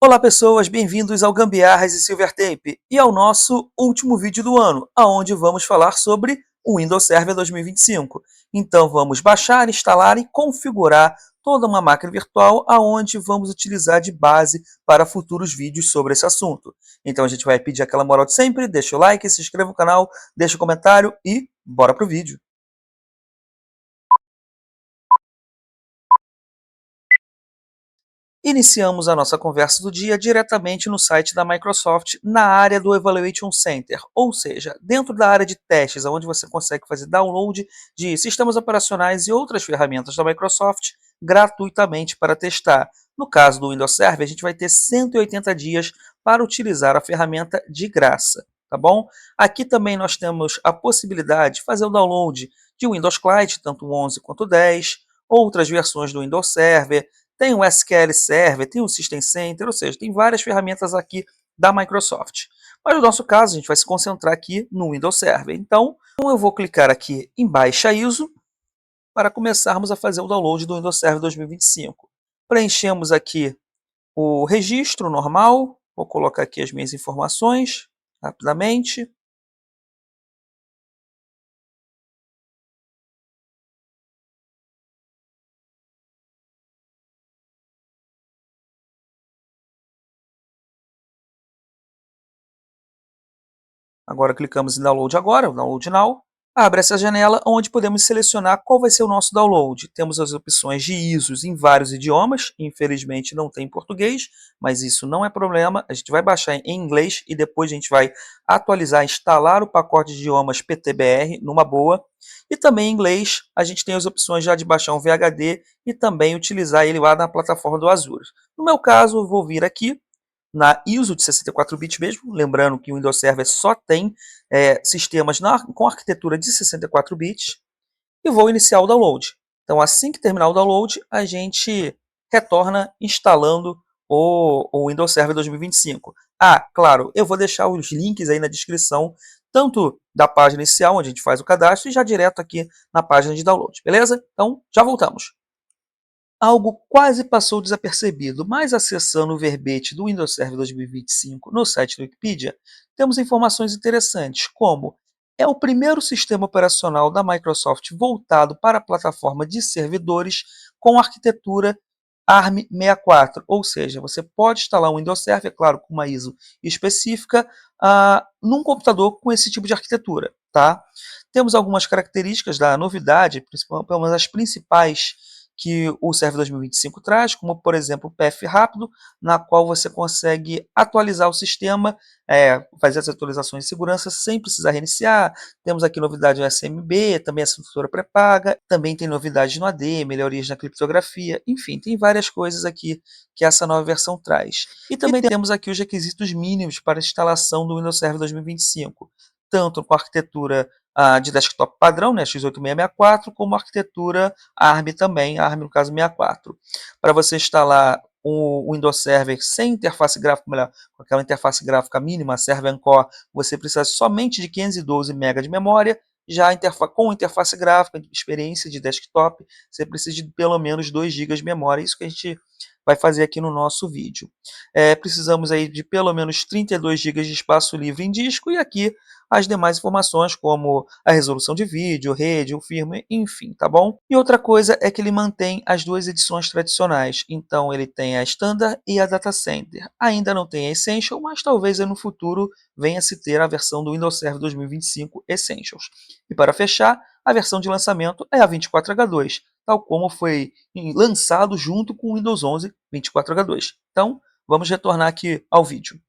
Olá pessoas, bem-vindos ao Gambiarras e Silvertape e ao nosso último vídeo do ano, onde vamos falar sobre o Windows Server 2025. Então vamos baixar, instalar e configurar toda uma máquina virtual onde vamos utilizar de base para futuros vídeos sobre esse assunto. Então a gente vai pedir aquela moral de sempre, deixa o like, se inscreva no canal, deixa o comentário e bora pro vídeo. Iniciamos a nossa conversa do dia diretamente no site da Microsoft, na área do Evaluation Center, ou seja, dentro da área de testes, onde você consegue fazer download de sistemas operacionais e outras ferramentas da Microsoft gratuitamente para testar. No caso do Windows Server, a gente vai ter 180 dias para utilizar a ferramenta de graça, tá bom? Aqui também nós temos a possibilidade de fazer o download de Windows Client, tanto o 11 quanto o 10, outras versões do Windows Server, tem o SQL Server, tem o System Center, ou seja, tem várias ferramentas aqui da Microsoft. Mas no nosso caso, a gente vai se concentrar aqui no Windows Server. Então, eu vou clicar aqui em Baixa ISO para começarmos a fazer o download do Windows Server 2025. Preenchemos aqui o registro normal, vou colocar aqui as minhas informações rapidamente. Agora clicamos em Download agora, o Download Now. Abre essa janela onde podemos selecionar qual vai ser o nosso download. Temos as opções de ISOs em vários idiomas, infelizmente não tem em português, mas isso não é problema, a gente vai baixar em inglês e depois a gente vai atualizar, instalar o pacote de idiomas PTBR numa boa. E também em inglês a gente tem as opções já de baixar um VHD e também utilizar ele lá na plataforma do Azure. No meu caso, eu vou vir aqui na ISO de 64 bits mesmo, lembrando que o Windows Server só tem sistemas com arquitetura de 64 bits, e vou iniciar o download. Então, assim que terminar o download, a gente retorna instalando o Windows Server 2025. Ah, claro, eu vou deixar os links aí na descrição, tanto da página inicial, onde a gente faz o cadastro, e já direto aqui na página de download, beleza? Então, já voltamos. Algo quase passou desapercebido, mas acessando o verbete do Windows Server 2025 no site do Wikipedia, temos informações interessantes, como é o primeiro sistema operacional da Microsoft voltado para a plataforma de servidores com arquitetura ARM64, ou seja, você pode instalar um Windows Server, claro, com uma ISO específica, num computador com esse tipo de arquitetura. Tá? Temos algumas características da novidade, principalmente as principais que o Server 2025 traz, como por exemplo o PF rápido, na qual você consegue atualizar o sistema, fazer as atualizações de segurança sem precisar reiniciar. Temos aqui novidade no SMB, também a assinatura pré-paga, também tem novidades no AD, melhorias na criptografia, enfim, tem várias coisas aqui que essa nova versão traz. E também temos aqui os requisitos mínimos para a instalação do Windows Server 2025, tanto com a arquitetura de desktop padrão, né, x86-64, como arquitetura ARM também, ARM no caso 64. Para você instalar o Windows Server sem interface gráfica, melhor, com aquela interface gráfica mínima, Server Core, você precisa somente de 512 MB de memória. Já com interface gráfica, experiência de desktop, você precisa de pelo menos 2 GB de memória. Isso que a gente vai fazer aqui no nosso vídeo. Precisamos aí de pelo menos 32 GB de espaço livre em disco, e aqui as demais informações como a resolução de vídeo, rede, o firmware, enfim, tá bom? E outra coisa é que ele mantém as duas edições tradicionais, então ele tem a Standard e a Data Center. Ainda não tem a Essential, mas talvez no futuro venha a se ter a versão do Windows Server 2025 Essentials. E para fechar, a versão de lançamento é a 24H2, tal como foi lançado junto com o Windows 11 24H2. Então, vamos retornar aqui ao vídeo.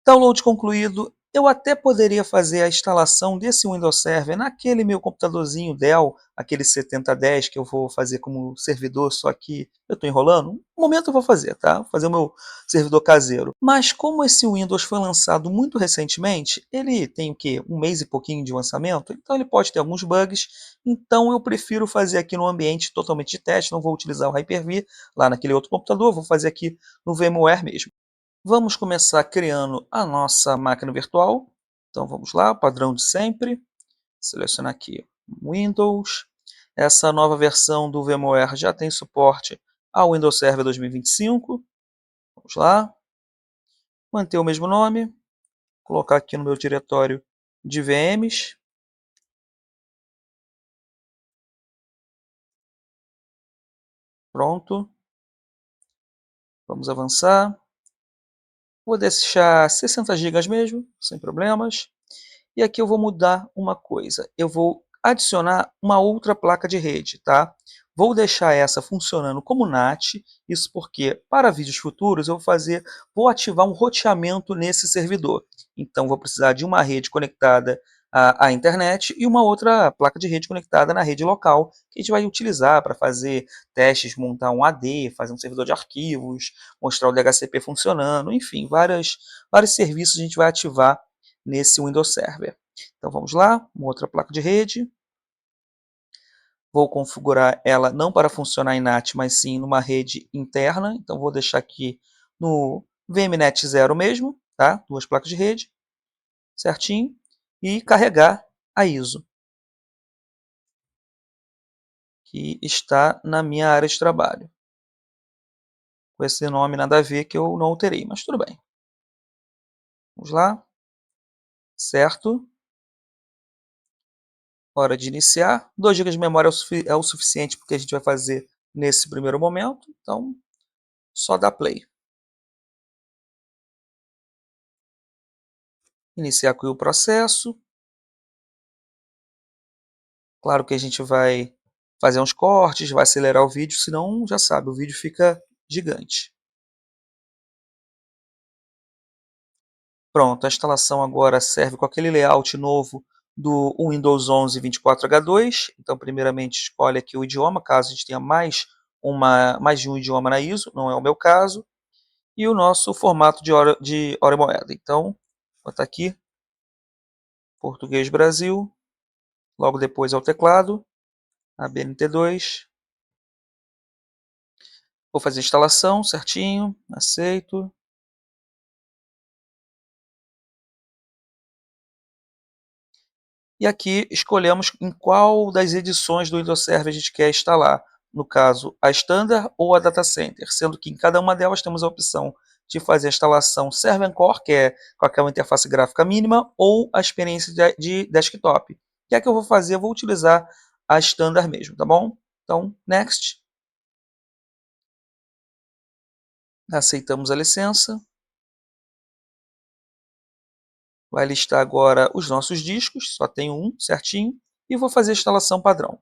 Download concluído. Eu até poderia fazer a instalação desse Windows Server naquele meu computadorzinho Dell, aquele 7010 que eu vou fazer como servidor, só que eu estou enrolando. No momento eu vou fazer, tá? Vou fazer o meu servidor caseiro. Mas como esse Windows foi lançado muito recentemente, ele tem o quê? Um mês e pouquinho de lançamento, então ele pode ter alguns bugs, então eu prefiro fazer aqui no ambiente totalmente de teste, não vou utilizar o Hyper-V lá naquele outro computador, vou fazer aqui no VMware mesmo. Vamos começar criando a nossa máquina virtual. Então vamos lá, padrão de sempre. Selecionar aqui Windows. Essa nova versão do VMware já tem suporte ao Windows Server 2025. Vamos lá. manter o mesmo nome, colocar aqui no meu diretório de VMs. Pronto. Vamos avançar. Vou deixar 60 GB mesmo, sem problemas. E aqui eu vou mudar uma coisa. Eu vou adicionar uma outra placa de rede, tá? Vou deixar essa funcionando como NAT, isso porque para vídeos futuros eu vou ativar um roteamento nesse servidor. Então vou precisar de uma rede conectada à internet e uma outra placa de rede conectada na rede local, que a gente vai utilizar para fazer testes, montar um AD, fazer um servidor de arquivos, mostrar o DHCP funcionando, enfim, vários serviços a gente vai ativar nesse Windows Server. Então vamos lá, uma outra placa de rede. Vou configurar ela não para funcionar em NAT, mas sim numa rede interna. Então vou deixar aqui no VMNet 0 mesmo, tá? Duas placas de rede, certinho. E carregar a ISO, que está na minha área de trabalho. Com esse nome nada a ver que eu não alterei, mas tudo bem. Vamos lá, certo. Hora de iniciar. 2 GB de memória é o suficiente porque a gente vai fazer nesse primeiro momento. Então, só dá play. Iniciar aqui o processo. Claro que a gente vai fazer uns cortes, vai acelerar o vídeo, senão já sabe, o vídeo fica gigante. Pronto, a instalação agora serve com aquele layout novo do Windows 11 24H2. Então, primeiramente, escolhe aqui o idioma, caso a gente tenha mais de um idioma na ISO, não é o meu caso. E o nosso formato de hora e moeda. Então, vou botar aqui, Português Brasil, logo depois é o teclado, ABNT2. Vou fazer a instalação certinho, aceito. E aqui escolhemos em qual das edições do Windows Server a gente quer instalar. No caso, a Standard ou a Data Center, sendo que em cada uma delas temos a opção de fazer a instalação Server Core, que é com aquela interface gráfica mínima, ou a experiência de desktop. O que é que eu vou fazer? Eu vou utilizar a Standard mesmo, tá bom? Então, Next. Aceitamos a licença. Vai listar agora os nossos discos, só tenho um certinho, e vou fazer a instalação padrão.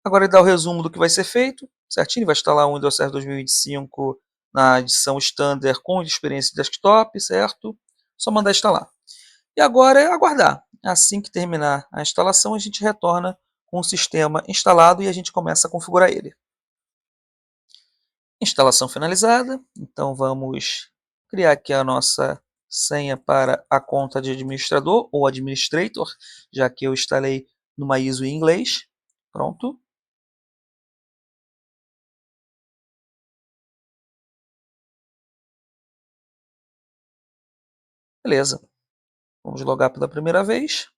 Agora ele dá o resumo do que vai ser feito, certinho, ele vai instalar o Windows Server 2025 na edição Standard com experiência de desktop, certo? Só mandar instalar. E agora é aguardar. Assim que terminar a instalação, a gente retorna com o sistema instalado e a gente começa a configurar ele. Instalação finalizada, então vamos criar aqui a nossa senha para a conta de administrador ou administrator, já que eu instalei numa ISO em inglês. Pronto. Beleza. Vamos logar pela primeira vez.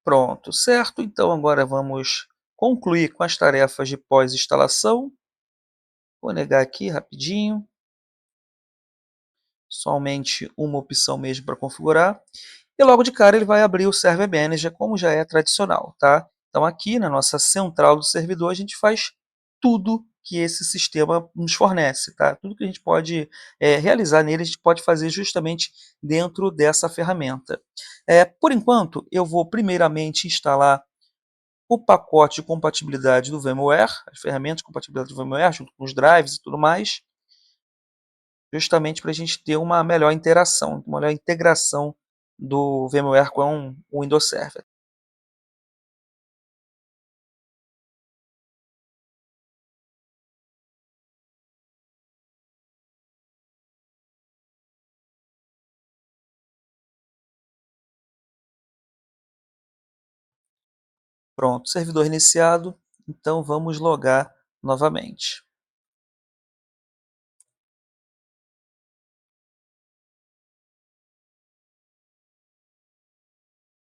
Pronto, certo? Então agora vamos concluir com as tarefas de pós-instalação. Vou negar aqui rapidinho. Somente uma opção mesmo para configurar. E logo de cara ele vai abrir o Server Manager, como já é tradicional, tá? Então aqui na nossa central do servidor a gente faz tudo que esse sistema nos fornece, tá? Tudo que a gente pode realizar nele, a gente pode fazer justamente dentro dessa ferramenta. Por enquanto, eu vou primeiramente instalar o pacote de compatibilidade do VMware, as ferramentas de compatibilidade do VMware, junto com os drives e tudo mais, justamente para a gente ter uma melhor interação, uma melhor integração do VMware com o Windows Server. Pronto, servidor iniciado, Então vamos logar novamente.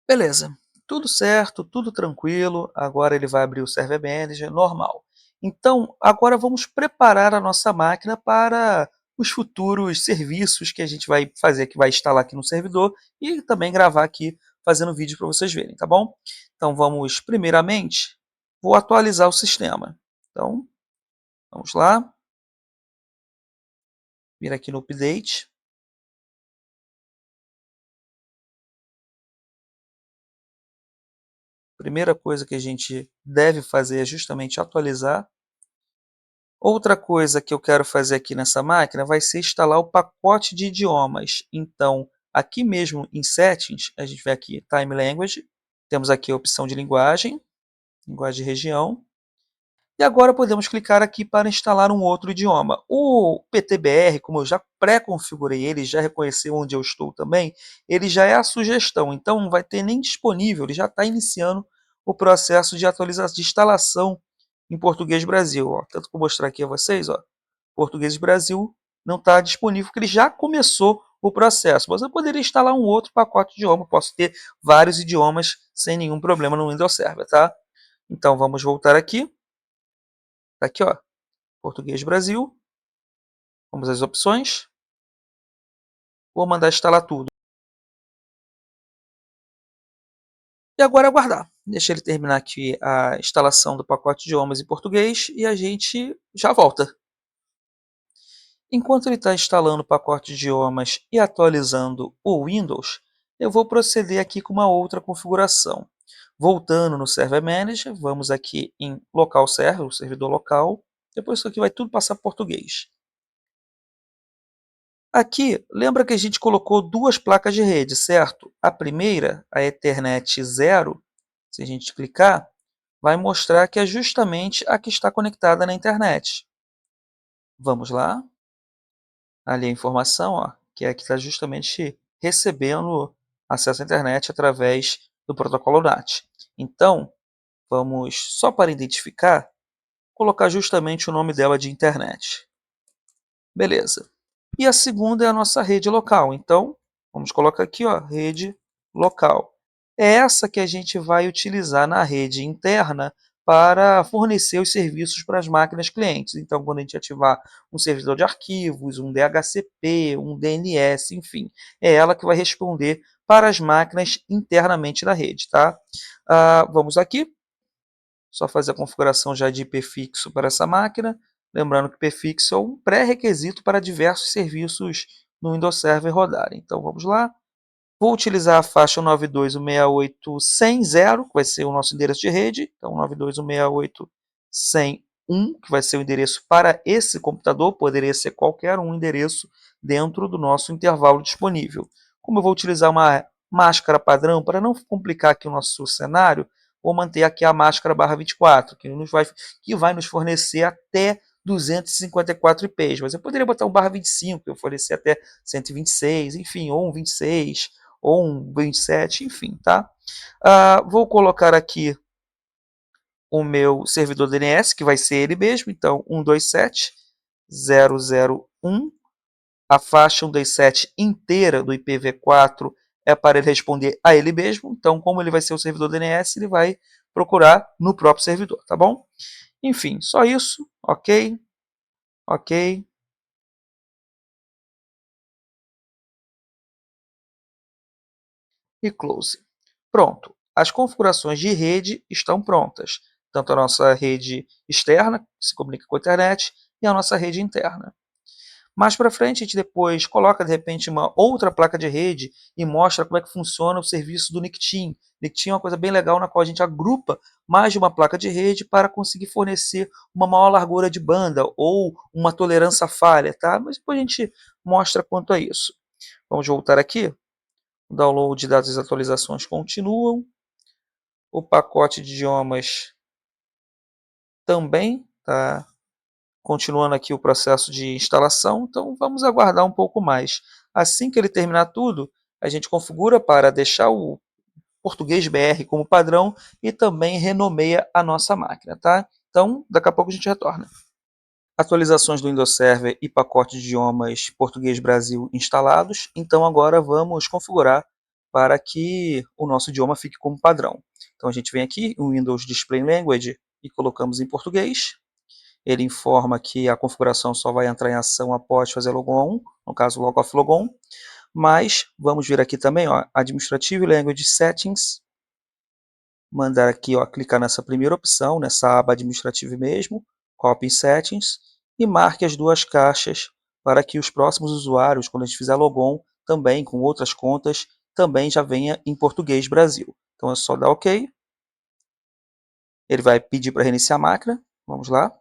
Beleza, tudo certo, tudo tranquilo. Agora ele vai abrir o Server Manager, normal. Então, agora vamos preparar a nossa máquina para os futuros serviços que a gente vai fazer, que vai instalar aqui no servidor e também gravar aqui fazendo vídeo para vocês verem, tá bom? Então vamos, primeiramente, vou atualizar o sistema. Então, vamos lá, vir aqui no Update. Primeira coisa que a gente deve fazer é justamente atualizar. Outra coisa que eu quero fazer aqui nessa máquina vai ser instalar o pacote de idiomas. Então, aqui mesmo em Settings, a gente vai aqui Time Language, temos aqui a opção de linguagem, linguagem de região, e agora podemos clicar aqui para instalar um outro idioma. O PTBR, como eu já pré-configurei ele, já reconheceu onde eu estou também, ele já é a sugestão, então não vai ter nem disponível, ele já está iniciando o processo de atualização, de instalação em português Brasil. Ó. Tanto que eu vou mostrar aqui a vocês, ó, português Brasil não está disponível, porque ele já começou o processo. Mas eu poderia instalar um outro pacote de idioma, posso ter vários idiomas sem nenhum problema no Windows Server, tá? Então vamos voltar aqui. Tá aqui, ó, português Brasil. Vamos às opções. Vou mandar instalar tudo. E agora aguardar. Deixa ele terminar aqui a instalação do pacote de idiomas em português e a gente já volta. Enquanto ele está instalando o pacote de idiomas e atualizando o Windows, eu vou proceder aqui com uma outra configuração. Voltando no Server Manager, vamos aqui em Local Server, o servidor local. Depois isso aqui vai tudo passar para português. Aqui, lembra que a gente colocou duas placas de rede, certo? A primeira, a Ethernet 0, se a gente clicar, vai mostrar que é justamente a que está conectada na internet. Vamos lá. Ali a informação, ó, que é a que está justamente recebendo acesso à internet através do protocolo NAT. Então, vamos, só para identificar, colocar justamente o nome dela de internet. Beleza. E a segunda é a nossa rede local. Então, vamos colocar aqui, ó, rede local. É essa que a gente vai utilizar na rede interna para fornecer os serviços para as máquinas clientes. Então, quando a gente ativar um servidor de arquivos, um DHCP, um DNS, enfim, é ela que vai responder para as máquinas internamente da rede, tá? Vamos aqui, só fazer a configuração já de IP fixo para essa máquina. Lembrando que IP fixo é um pré-requisito para diversos serviços no Windows Server rodarem. Então vamos lá. Vou utilizar a faixa 192.168.100.0, que vai ser o nosso endereço de rede. Então 192.168.100.1, que vai ser o endereço para esse computador. Poderia ser qualquer um endereço dentro do nosso intervalo disponível. Como eu vou utilizar uma máscara padrão, para não complicar aqui o nosso cenário, vou manter aqui a máscara /24, que vai nos fornecer até 254 IPs, mas eu poderia botar um /25, que oferecer até 126, enfim, ou um 26, ou um 27, enfim, tá? Vou colocar aqui o meu servidor DNS, que vai ser ele mesmo, então 127.0.0.1, a faixa 127 inteira do IPv4 é para ele responder a ele mesmo, então como ele vai ser o servidor DNS, ele vai procurar no próprio servidor, tá bom? Enfim, só isso, ok, ok, e close. Pronto, as configurações de rede estão prontas, tanto a nossa rede externa, que se comunica com a internet, e a nossa rede interna. Mais para frente, a gente depois coloca, de repente, uma outra placa de rede e mostra como é que funciona o serviço do NICTIM. NICTIM é uma coisa bem legal na qual a gente agrupa mais de uma placa de rede para conseguir fornecer uma maior largura de banda ou uma tolerância à falha, tá? Mas depois a gente mostra quanto a isso. Vamos voltar aqui. O download de dados e atualizações continuam. O pacote de idiomas também está continuando aqui o processo de instalação, então vamos aguardar um pouco mais. Assim que ele terminar tudo, a gente configura para deixar o português BR como padrão e também renomeia a nossa máquina, tá? Então, daqui a pouco a gente retorna. Atualizações do Windows Server e pacote de idiomas Português Brasil instalados. Então agora vamos configurar para que o nosso idioma fique como padrão. Então a gente vem aqui, o Windows Display Language, e colocamos em português. Ele informa que a configuração só vai entrar em ação após fazer logon, no caso logoff logon. Mas vamos vir aqui também, ó, Administrative Language Settings, mandar aqui, ó, clicar nessa primeira opção, nessa aba Administrative mesmo, Copy Settings, e marque as duas caixas para que os próximos usuários, quando a gente fizer logon, também com outras contas, também já venha em português Brasil. Então é só dar OK. Ele vai pedir para reiniciar a máquina. Vamos lá.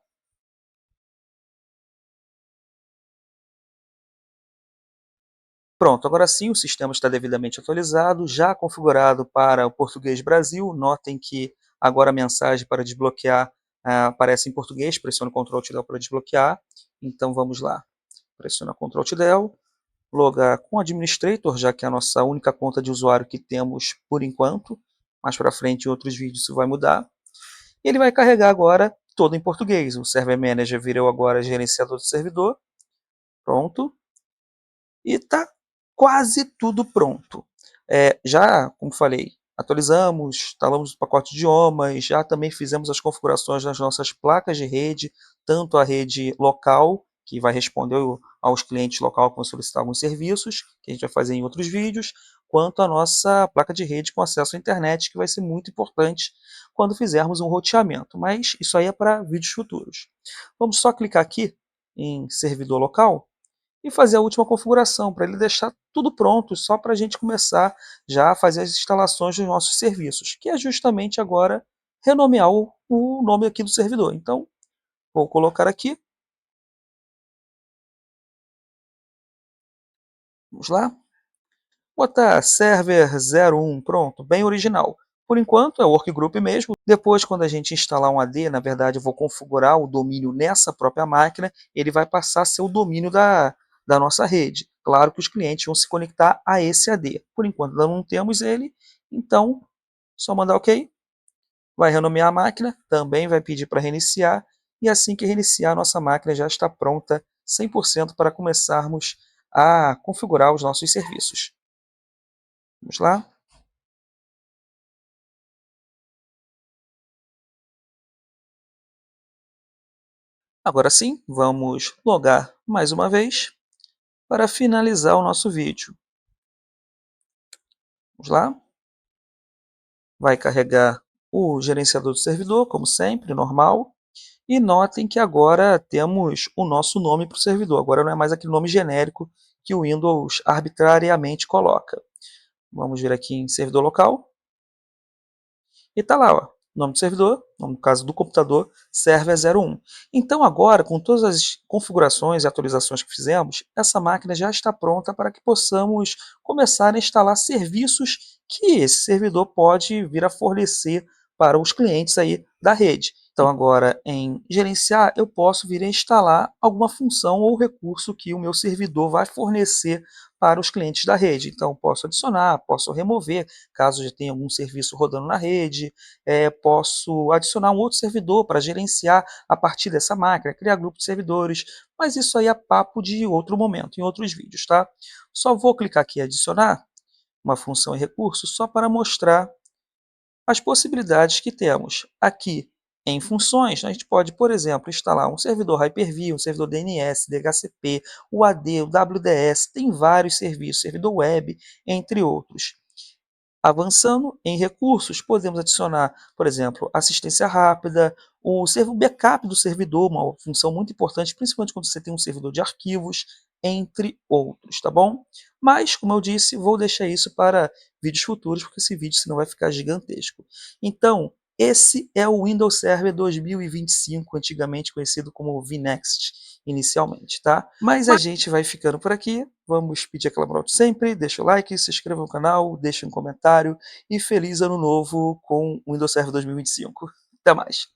Pronto, agora sim o sistema está devidamente atualizado, já configurado para o português Brasil. Notem que agora a mensagem para desbloquear aparece em português, pressione Ctrl Alt Del para desbloquear. Então vamos lá, pressiona Ctrl Alt Del, logar com Administrator, já que é a nossa única conta de usuário que temos por enquanto. Mais para frente em outros vídeos isso vai mudar. Ele vai carregar agora todo em português. O Server Manager virou agora gerenciador do servidor. Pronto. E está quase tudo pronto. Já, como falei, atualizamos, instalamos o pacote de idiomas, já também fizemos as configurações das nossas placas de rede, tanto a rede local, que vai responder aos clientes local que vão solicitar alguns serviços, que a gente vai fazer em outros vídeos, quanto a nossa placa de rede com acesso à internet, que vai ser muito importante quando fizermos um roteamento, mas isso aí é para vídeos futuros. Vamos só clicar aqui em servidor local, e fazer a última configuração, para ele deixar tudo pronto, só para a gente começar já a fazer as instalações dos nossos serviços, que é justamente agora renomear o nome aqui do servidor. Então, vou colocar aqui, vamos lá, botar server 01, pronto, bem original. Por enquanto é o workgroup mesmo. Depois, quando a gente instalar um AD, na verdade eu vou configurar o domínio nessa própria máquina, ele vai passar a ser o domínio da nossa rede. Claro que os clientes vão se conectar a esse AD. Por enquanto ainda não temos ele, então só mandar OK. Vai renomear a máquina, também vai pedir para reiniciar, e assim que reiniciar, a nossa máquina já está pronta 100% para começarmos a configurar os nossos serviços. Vamos lá. Agora sim, vamos logar mais uma vez para finalizar o nosso vídeo. Vamos lá. Vai carregar o gerenciador do servidor, como sempre, normal. E notem que agora temos o nosso nome para o servidor. Agora não é mais aquele nome genérico que o Windows arbitrariamente coloca. Vamos vir aqui em servidor local. E está lá, ó, nome do servidor, no caso do computador, server01. Então agora, com todas as configurações e atualizações que fizemos, essa máquina já está pronta para que possamos começar a instalar serviços que esse servidor pode vir a fornecer para os clientes aí da rede. Então agora, em gerenciar, eu posso vir a instalar alguma função ou recurso que o meu servidor vai fornecer para os clientes da rede. Então posso adicionar, posso remover, caso já tenha algum serviço rodando na rede, posso adicionar um outro servidor para gerenciar a partir dessa máquina, criar grupo de servidores, mas isso aí é papo de outro momento, em outros vídeos, tá? Só vou clicar aqui em adicionar uma função e recurso só para mostrar as possibilidades que temos. Aqui em funções, a gente pode, por exemplo, instalar um servidor Hyper-V, um servidor DNS, DHCP, o AD, o WDS, tem vários serviços, servidor web, entre outros. Avançando em recursos, podemos adicionar, por exemplo, assistência rápida, o backup do servidor, uma função muito importante, principalmente quando você tem um servidor de arquivos, entre outros, tá bom? Mas, como eu disse, vou deixar isso para vídeos futuros, porque esse vídeo senão vai ficar gigantesco. Então, esse é o Windows Server 2025, antigamente conhecido como VNext, inicialmente, tá? Mas a gente vai ficando por aqui. Vamos pedir aquela moral de sempre. Deixa o like, se inscreva no canal, deixe um comentário e feliz ano novo com o Windows Server 2025. Até mais!